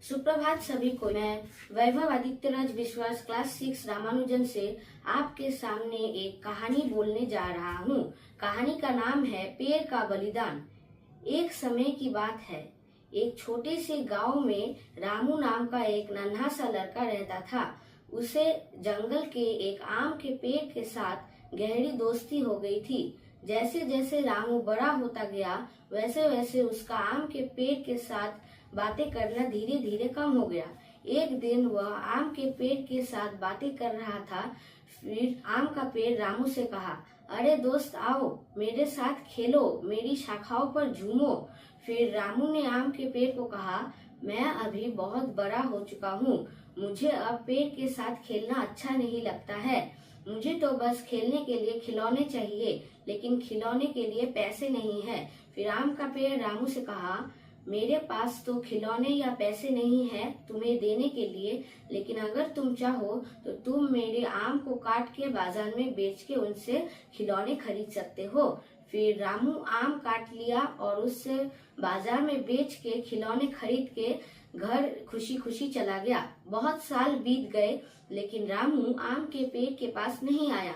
सुप्रभात सभी को। मैं वैभव आदित्यराज विश्वास क्लास 6 रामानुजन से आपके सामने एक कहानी बोलने जा रहा हूँ। कहानी का नाम है पेड़ का बलिदान। एक समय की बात है, एक छोटे से गांव में रामू नाम का एक नन्हा सा लड़का रहता था। उसे जंगल के एक आम के पेड़ के साथ गहरी दोस्ती हो गई थी। जैसे जैसे रामू बड़ा होता गया वैसे वैसे उसका आम के पेड़ के साथ बातें करना धीरे धीरे कम हो गया। एक दिन वह आम के पेड़ के साथ बातें कर रहा था। फिर आम का पेड़ रामू से कहा, अरे दोस्त आओ, मेरे साथ खेलो, मेरी शाखाओं पर झूमो। फिर रामू ने आम के पेड़ को कहा, मैं अभी बहुत बड़ा हो चुका हूँ, मुझे अब पेड़ के साथ खेलना अच्छा नहीं लगता है। मुझे तो बस खेलने के लिए खिलौने चाहिए, लेकिन खिलौने के लिए पैसे नहीं है। फिर आम का पेड़ रामू से कहा, मेरे पास तो खिलौने या पैसे नहीं है तुम्हें देने के लिए, लेकिन अगर तुम चाहो तो तुम मेरे आम को काट के बाजार में बेच के उनसे खिलौने खरीद सकते हो। फिर रामू आम काट लिया और उससे बाजार में बेच के खिलौने खरीद के घर खुशी खुशी चला गया। बहुत साल बीत गए, लेकिन रामू आम के पेड़ के पास नहीं आया।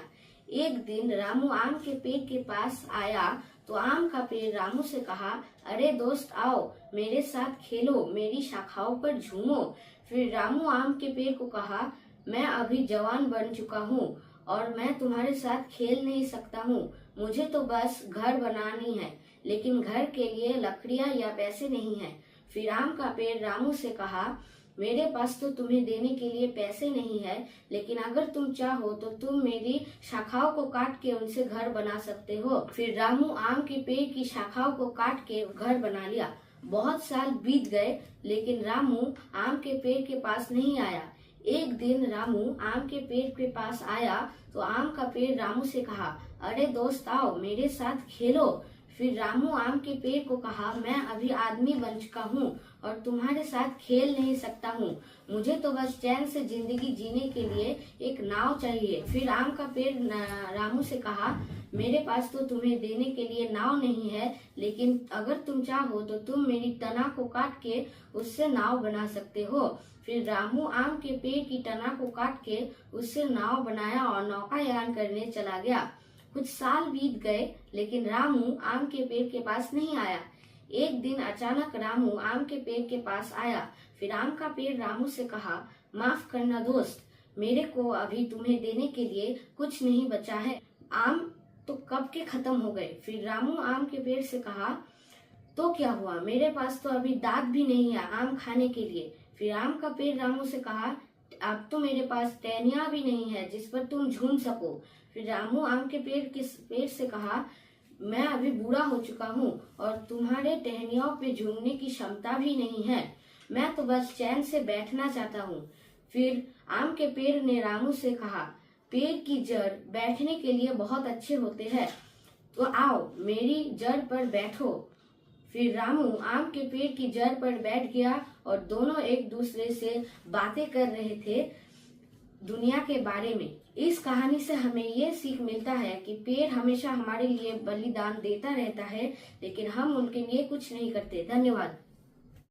एक दिन रामू आम के पेड़ के पास आया तो आम का पेड़ रामू से कहा, अरे दोस्त आओ, मेरे साथ खेलो, मेरी शाखाओं पर झूमो। फिर रामू आम के पेड़ को कहा, मैं अभी जवान बन चुका हूँ और मैं तुम्हारे साथ खेल नहीं सकता हूँ। मुझे तो बस घर बनानी है, लेकिन घर के लिए लकड़ियाँ या पैसे नहीं है। फिर आम का पेड़ रामू से कहा, मेरे पास तो तुम्हें देने के लिए पैसे नहीं है, लेकिन अगर तुम चाहो तो तुम मेरी शाखाओं को काट के उनसे घर बना सकते हो। फिर रामू आम के पेड़ की शाखाओं को काट के घर बना लिया। बहुत साल बीत गए, लेकिन रामू आम के पेड़ के पास नहीं आया। एक दिन रामू आम के पेड़ के पास आया तो आम का पेड़ रामू से कहा, अरे दोस्त आओ, मेरे साथ खेलो। फिर रामू आम के पेड़ को कहा, मैं अभी आदमी बन चुका हूँ और तुम्हारे साथ खेल नहीं सकता हूँ। मुझे तो बस चैन से जिंदगी जीने के लिए एक नाव चाहिए। फिर आम का पेड़ रामू से कहा, मेरे पास तो तुम्हें देने के लिए नाव नहीं है, लेकिन अगर तुम चाहो तो तुम मेरी तना को काट के उससे नाव बना सकते हो। फिर रामू आम के पेड़ की तना को काट के उससे नाव बनाया और नौकायान करने चला गया। कुछ साल बीत गए, लेकिन रामू आम के पेड़ के पास नहीं आया। एक दिन अचानक रामू आम के पेड़ के पास आया। फिर आम का पेड़ रामू से कहा, माफ करना दोस्त, मेरे को अभी तुम्हें देने के लिए कुछ नहीं बचा है। आम तो कब के खत्म हो गए। फिर रामू आम के पेड़ से कहा, तो क्या हुआ, मेरे पास तो अभी दांत भी नहीं है आम खाने के लिए। फिर आम का पेड़ रामू से कहा, अब तो मेरे पास टहनियाँ भी नहीं है जिस पर तुम झूम सको। फिर रामू आम के पेड़ से कहा, मैं अभी बूढ़ा हो चुका हूँ और तुम्हारे टहनियों पे झूमने की क्षमता भी नहीं है। मैं तो बस चैन से बैठना चाहता हूँ। फिर आम के पेड़ ने रामू से कहा, पेड़ की जड़ बैठने के लिए बहुत अच्छे होते हैं, तो आओ मेरी जड़ पर बैठो। फिर रामू आम के पेड़ की जड़ पर बैठ गया और दोनों एक दूसरे से बातें कर रहे थे दुनिया के बारे में। इस कहानी से हमें ये सीख मिलता है कि पेड़ हमेशा हमारे लिए बलिदान देता रहता है, लेकिन हम उनके लिए कुछ नहीं करते। धन्यवाद।